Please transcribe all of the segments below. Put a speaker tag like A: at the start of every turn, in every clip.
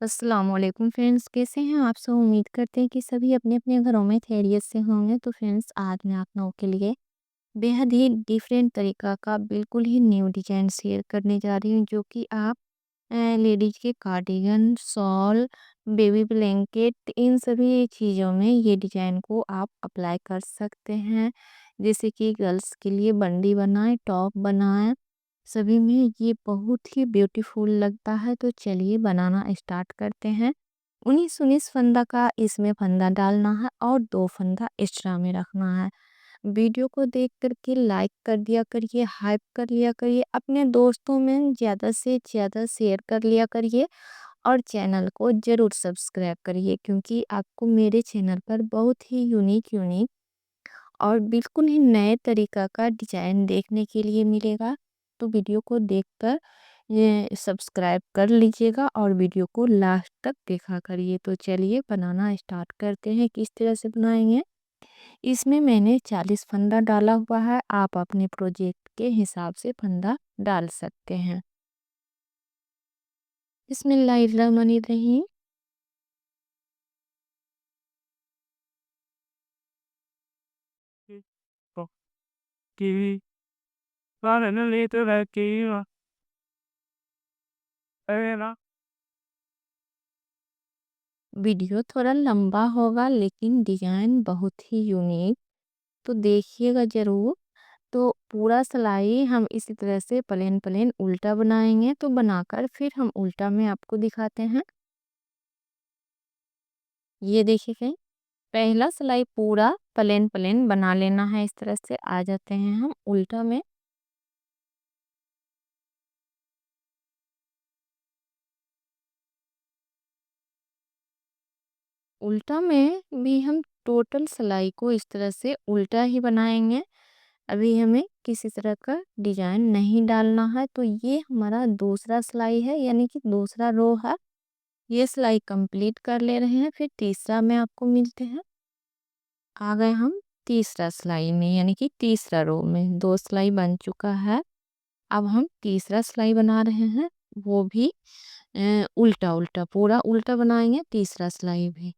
A: अस्सलाम वालेकुम फ्रेंड्स, कैसे हैं आप सब। उम्मीद करते हैं कि सभी अपने अपने घरों में खैरियत से होंगे। तो फ्रेंड्स, आज मैं आप लोगों के लिए बेहद ही डिफरेंट तरीका का बिल्कुल ही न्यू डिजाइन शेयर करने जा रही हूँ, जो कि आप लेडीज के कार्डिगन, शॉल, बेबी ब्लैंकेट, इन सभी चीज़ों में ये डिजाइन को आप अप्लाई कर सकते हैं। जैसे कि गर्ल्स के लिए बंडी बनाए, टॉप बनाए, सभी में ये बहुत ही ब्यूटीफुल लगता है। तो चलिए बनाना स्टार्ट करते हैं। 19-19 फंदा का इसमें फंदा डालना है और 2 फंदा एक्स्ट्रा में रखना है। वीडियो को देख कर के लाइक कर दिया करिए, हाइप कर लिया करिए, अपने दोस्तों में ज़्यादा से ज़्यादा शेयर कर लिया करिए और चैनल को ज़रूर सब्सक्राइब करिए, क्योंकि आपको मेरे चैनल पर बहुत ही यूनिक यूनिक और बिल्कुल ही नए तरीका का डिजाइन देखने के लिए मिलेगा। तो वीडियो को देखकर ये सब्सक्राइब कर लीजिएगा और वीडियो को लास्ट तक देखा करिए। तो चलिए बनाना स्टार्ट करते हैं। किस तरह से बनाएंगे, इसमें मैंने 40 फंदा डाला हुआ है। आप अपने प्रोजेक्ट के हिसाब से फंदा डाल सकते हैं। बिस्मिल्लाहिर्रहमानिर्रहीम।
B: Ồ, kiwi, ba này nó liên tới là kiwi mà. Ê nó,
A: video थोड़ा लंबा होगा लेकिन डिजाइन बहुत ही यूनिक, तो देखिएगा जरूर। तो पूरा सिलाई हम इसी तरह से प्लेन प्लेन उल्टा बनाएंगे। तो बनाकर फिर हम उल्टा में आपको दिखाते हैं। ये देखिए कहीं, पहला सिलाई पूरा प्लेन प्लेन बना लेना है। इस तरह से आ जाते हैं हम उल्टा में। उल्टा में भी हम टोटल सिलाई को इस तरह से उल्टा ही बनाएंगे। अभी हमें किसी तरह का डिजाइन नहीं डालना है। तो ये हमारा दूसरा सिलाई है, यानी कि दूसरा रो है। ये सिलाई कंप्लीट कर ले रहे हैं, फिर तीसरा में आपको मिलते हैं। आ गए हम तीसरा सिलाई में, यानी कि तीसरा रो में दो सिलाई बन चुका है। अब हम तीसरा सिलाई बना रहे हैं, वो भी उल्टा उल्टा पूरा उल्टा बनाएंगे तीसरा सिलाई भी।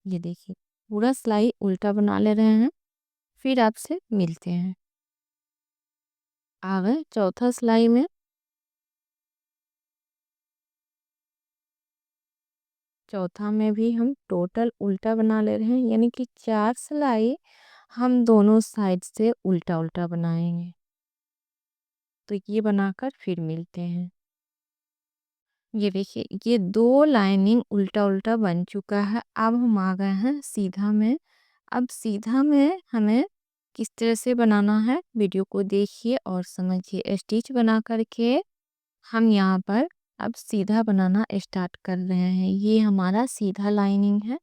A: ये देखिए, पूरा सिलाई उल्टा बना ले रहे हैं। फिर आपसे मिलते हैं। आ गए चौथा सिलाई में। चौथा में भी हम टोटल उल्टा बना ले रहे हैं, यानी कि चार सिलाई हम दोनों साइड से उल्टा उल्टा बनाएंगे। तो ये बनाकर फिर मिलते हैं। ये देखिए, ये दो लाइनिंग उल्टा उल्टा बन चुका है। अब हम आ गए हैं सीधा में। अब सीधा में हमें किस तरह से बनाना है, वीडियो को देखिए और समझिए। स्टिच बना करके हम यहाँ पर अब सीधा बनाना स्टार्ट कर रहे हैं। ये हमारा सीधा लाइनिंग है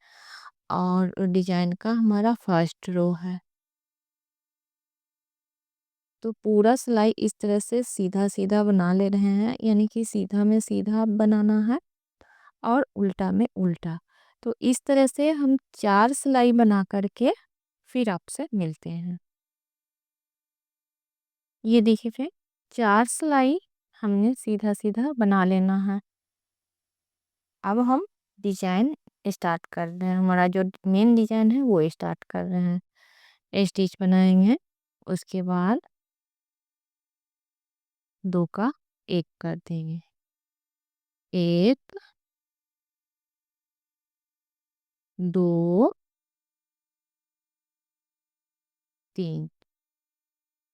A: और डिजाइन का हमारा फर्स्ट रो है। तो पूरा सिलाई इस तरह से सीधा सीधा बना ले रहे हैं, यानी कि सीधा में सीधा बनाना है और उल्टा में उल्टा। तो इस तरह से हम चार सिलाई बना करके फिर आपसे मिलते हैं। ये देखिए, फिर चार सिलाई हमने सीधा सीधा बना लेना है। अब हम डिजाइन स्टार्ट कर रहे हैं। हमारा जो मेन डिजाइन है वो स्टार्ट कर रहे हैं। स्टिच बनाएंगे, उसके बाद दो का एक कर देंगे। एक, दो, तीन।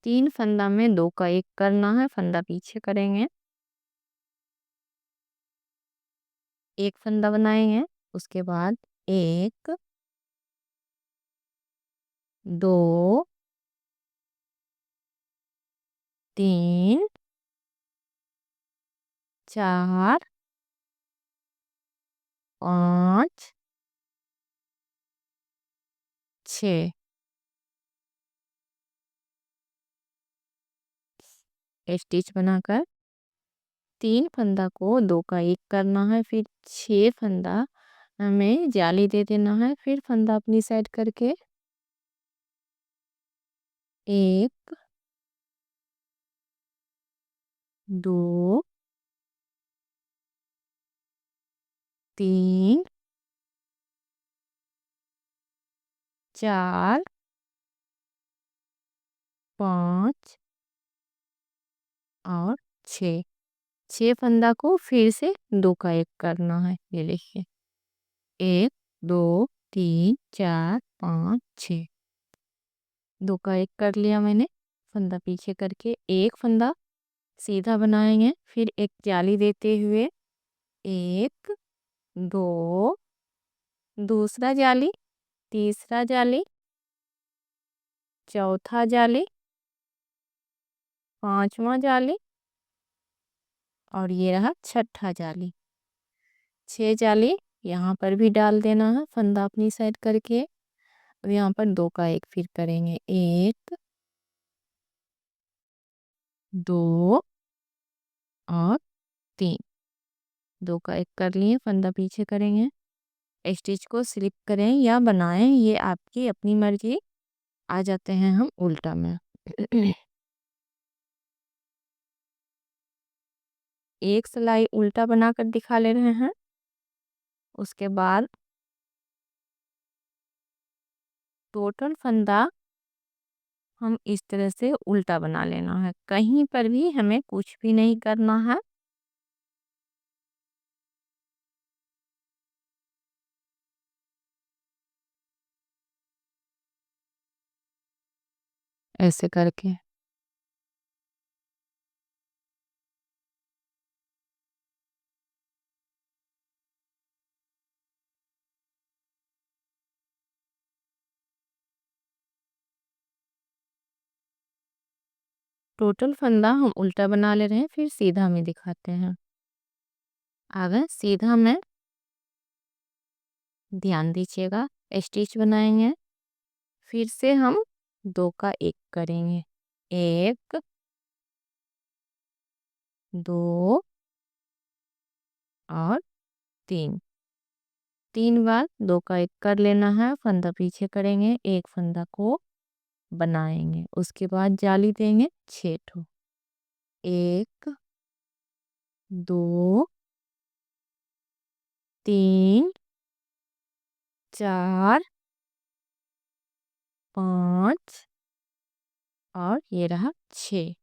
A: तीन फंदा में दो का एक करना है, फंदा पीछे करेंगे। एक फंदा बनाएंगे, उसके बाद एक, दो, तीन, चार, पाँच, छ। स्टिच बनाकर तीन फंदा को दो का एक करना है, फिर छह फंदा हमें जाली दे देना है। फिर फंदा अपनी साइड करके एक, दो, तीन, चार, पाँच और छः। 6 फंदा को फिर से 2 का 1 करना है। ये देखिए 1, 2, 3, 4, 5, 6। 2 का 1 कर लिया मैंने। फंदा पीछे करके एक फंदा सीधा बनाएंगे, फिर एक जाली देते हुए 1, 2, दूसरा जाली, तीसरा जाली, चौथा जाली, पांचवा जाली और ये रहा छठा जाली। 6 जाली यहाँ पर भी डाल देना है फंदा अपनी साइड करके। अब यहाँ पर 2 का 1 फिर करेंगे। 1, 2 और 3। 2 का 1 कर लिए, फंदा पीछे करेंगे। स्टिच को स्लिप करें या बनाएं, ये आपकी अपनी मर्जी। आ जाते हैं हम उल्टा में। एक सिलाई उल्टा बनाकर दिखा ले रहे हैं। उसके बाद टोटल फंदा हम इस तरह से उल्टा बना लेना है। कहीं पर भी हमें कुछ भी नहीं करना है। ऐसे करके टोटल फंदा हम उल्टा बना ले रहे हैं, फिर सीधा में दिखाते हैं। आगे सीधा में ध्यान दीजिएगा, स्टिच बनाएंगे, फिर से हम 2 का 1 करेंगे। 1, 2 और 3। 3 बार 2 का 1 कर लेना है। फंदा पीछे करेंगे, एक फंदा को बनाएंगे, उसके बाद जाली देंगे 6 ठो। 1, 2, 3, 4, 5 और ये रहा 6।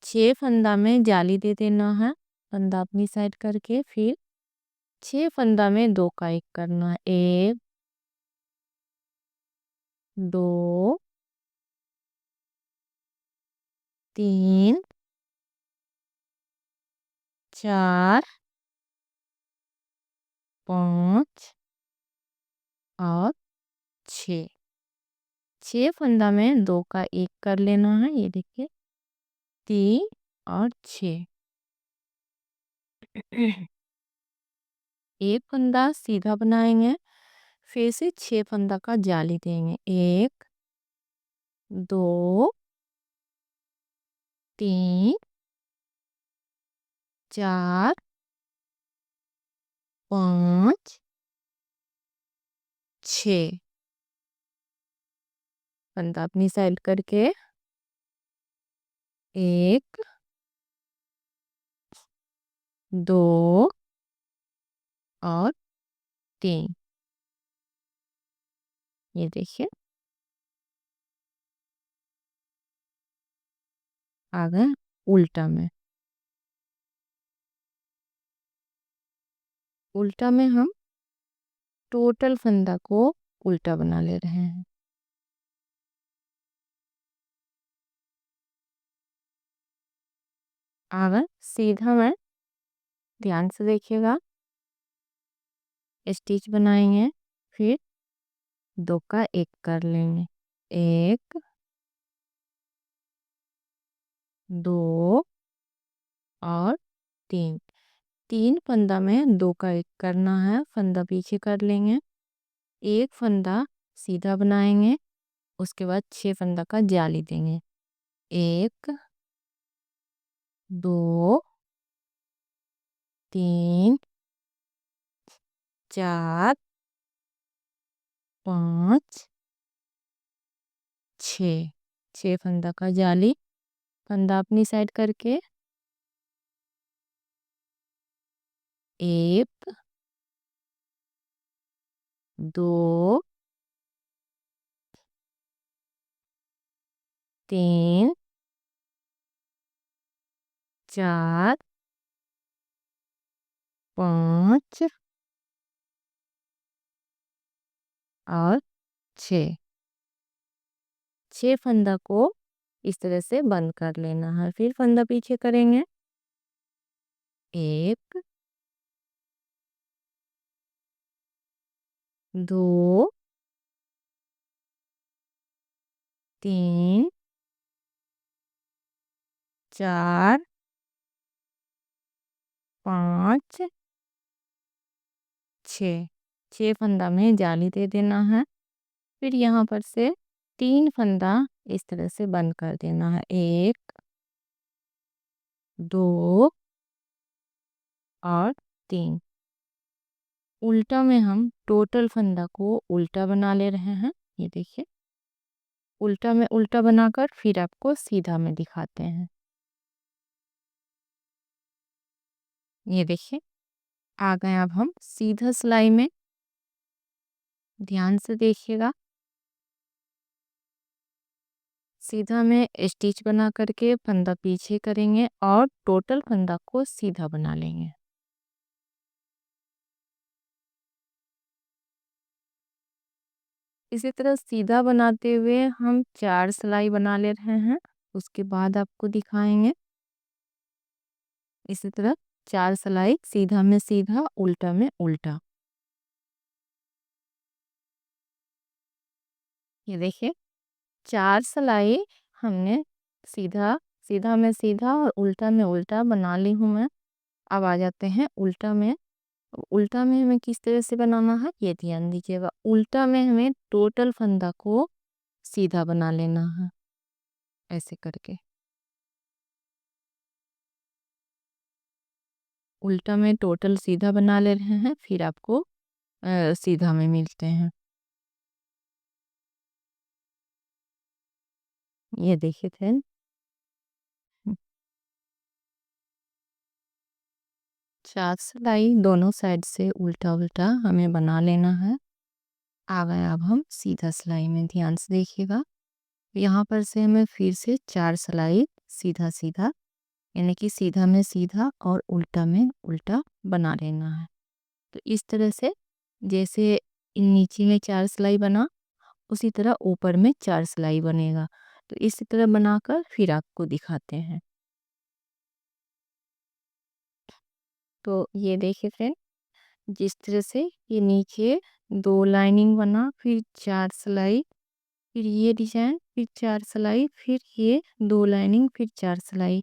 A: 6 फंदा में जाली दे देना है, फंदा अपनी साइड करके। फिर 6 फंदा में 2 का 1 करना है। 1, 2, 3, 4, 5 और 6। 6 फंदा में 2 का 1 कर लेना है। ये देखिए 3 और 6। एक फंदा सीधा बनाएंगे, फिर से 6 फंदा का जाली देंगे। 1, 2, 3, 4, 5, 6। फंदा अपनी साइड करके 1, 2 और 3। ये देखिए आ गए उल्टा में। उल्टा में हम टोटल फंदा को उल्टा बना ले रहे हैं। आगे सीधा में ध्यान से देखिएगा, स्टिच बनाएंगे, फिर 2 का 1 कर लेंगे। 1, 2 और 3। 3 फंदा में 2 का 1 करना है, फंदा पीछे कर लेंगे। एक फंदा सीधा बनाएंगे, उसके बाद 6 फंदा का जाली देंगे। 1, 2, 3, 4, 5, 6। 6 फंदा का जाली। फंदा अपनी साइड करके 1 2 3 4 5 और 6। 6 फंदा को इस तरह से बंद कर लेना है। फिर फंदा पीछे करेंगे 1 2 3 4 5 6। 6 फंदा में जाली दे देना है। फिर यहाँ पर से 3 फंदा इस तरह से बंद कर देना है। 1 2 और 3। उल्टा में हम टोटल फंदा को उल्टा बना ले रहे हैं। ये देखिए, उल्टा में उल्टा बनाकर फिर आपको सीधा में दिखाते हैं। ये देखिए, आ गए अब हम सीधा सिलाई में। ध्यान से देखिएगा। सीधा में स्टिच बना करके फंदा पीछे करेंगे और टोटल फंदा को सीधा बना लेंगे। इसी तरह सीधा बनाते हुए हम 4 सिलाई बना ले रहे हैं। उसके बाद आपको दिखाएंगे। इसी तरह 4 सिलाई, सीधा में सीधा, उल्टा में उल्टा। ये देखिए, 4 सिलाई हमने सीधा सीधा में सीधा और उल्टा में उल्टा बना ली हूँ मैं। अब आ जाते हैं उल्टा में। उल्टा में हमें किस तरह से बनाना है ये ध्यान दीजिएगा। उल्टा में हमें टोटल फंदा को सीधा बना लेना है, ऐसे करके। उल्टा में टोटल सीधा बना ले रहे हैं, फिर आपको सीधा में मिलते हैं। ये देखिए फ्रेंड, 4 सिलाई दोनों साइड से उल्टा उल्टा हमें बना लेना है। आ गए अब हम सीधा सिलाई में। ध्यान से देखिएगा। यहाँ पर से हमें फिर से 4 सिलाई सीधा सीधा, यानी कि सीधा में सीधा और उल्टा में उल्टा बना लेना है। तो इस तरह से जैसे नीचे में 4 सिलाई बना, उसी तरह ऊपर में 4 सिलाई बनेगा। तो इसी तरह बनाकर फिर आपको दिखाते हैं। तो ये देखिए फ्रेंड, जिस तरह से ये नीचे 2 लाइनिंग बना, फिर 4 सिलाई, फिर ये डिजाइन, फिर 4 सिलाई, फिर ये 2 लाइनिंग, फिर 4 सिलाई।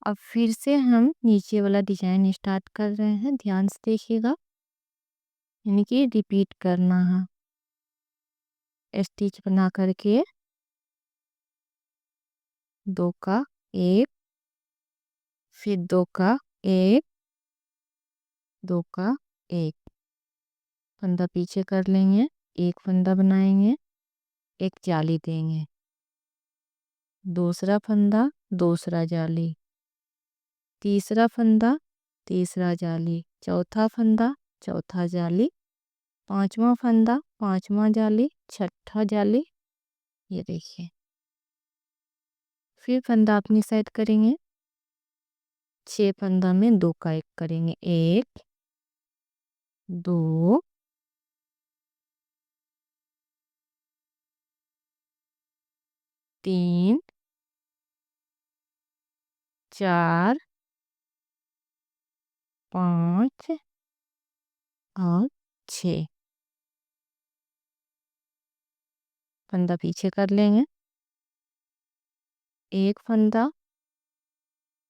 A: अब फिर से हम नीचे वाला डिजाइन स्टार्ट कर रहे हैं। ध्यान से देखिएगा, यानी कि रिपीट करना है। स्टिच बना करके 2 का 1, फिर 2 का 1, 2 का 1 फंदा पीछे कर लेंगे। एक फंदा बनाएंगे, एक जाली देंगे, दूसरा फंदा, दूसरा जाली, तीसरा फंदा, तीसरा जाली, चौथा फंदा, चौथा जाली, पांचवा फंदा, पांचवा जाली, छठा जाली। ये देखिए, फिर फंदा अपनी साइड करेंगे। 6 फंदा में 2 का 1 करेंगे। 1 2 3 4 5 और 6 फंदा पीछे कर लेंगे। एक फंदा,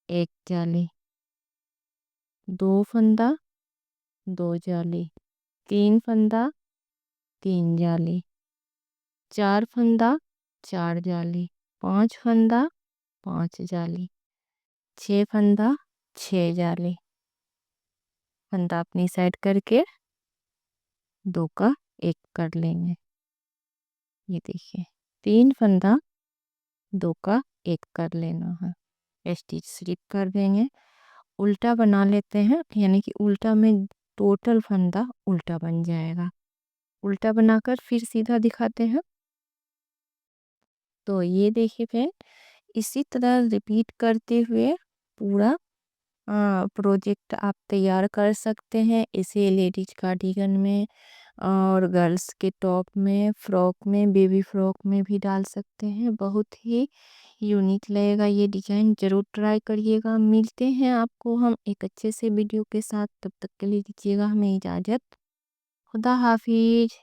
A: एक जाली, 2 फंदा, 2 जाली, 3 फंदा, 3 जाली, 4 फंदा, 4 जाली, 5 फंदा, 5 जाली, 6 फंदा, 6 जाली। फंदा अपनी साइड करके 2 का 1 कर लेंगे। ये देखिए, 3 फंदा, दो का एक कर लेना है, स्टिच स्लिप कर देंगे। उल्टा बना लेते हैं, यानी कि उल्टा में टोटल फंदा उल्टा बन जाएगा। उल्टा बनाकर फिर सीधा दिखाते हैं। तो ये देखिए फ्रेंड, इसी तरह रिपीट करते हुए पूरा प्रोजेक्ट आप तैयार कर सकते हैं। इसे लेडीज कार्डिगन में और गर्ल्स के टॉप में, फ्रॉक में, बेबी फ्रॉक में भी डाल सकते हैं। बहुत ही यूनिक लगेगा ये डिजाइन, जरूर ट्राई करिएगा। मिलते हैं आपको हम एक अच्छे से वीडियो के साथ, तब तक के लिए दीजिएगा हमें इजाजत। खुदा हाफिज।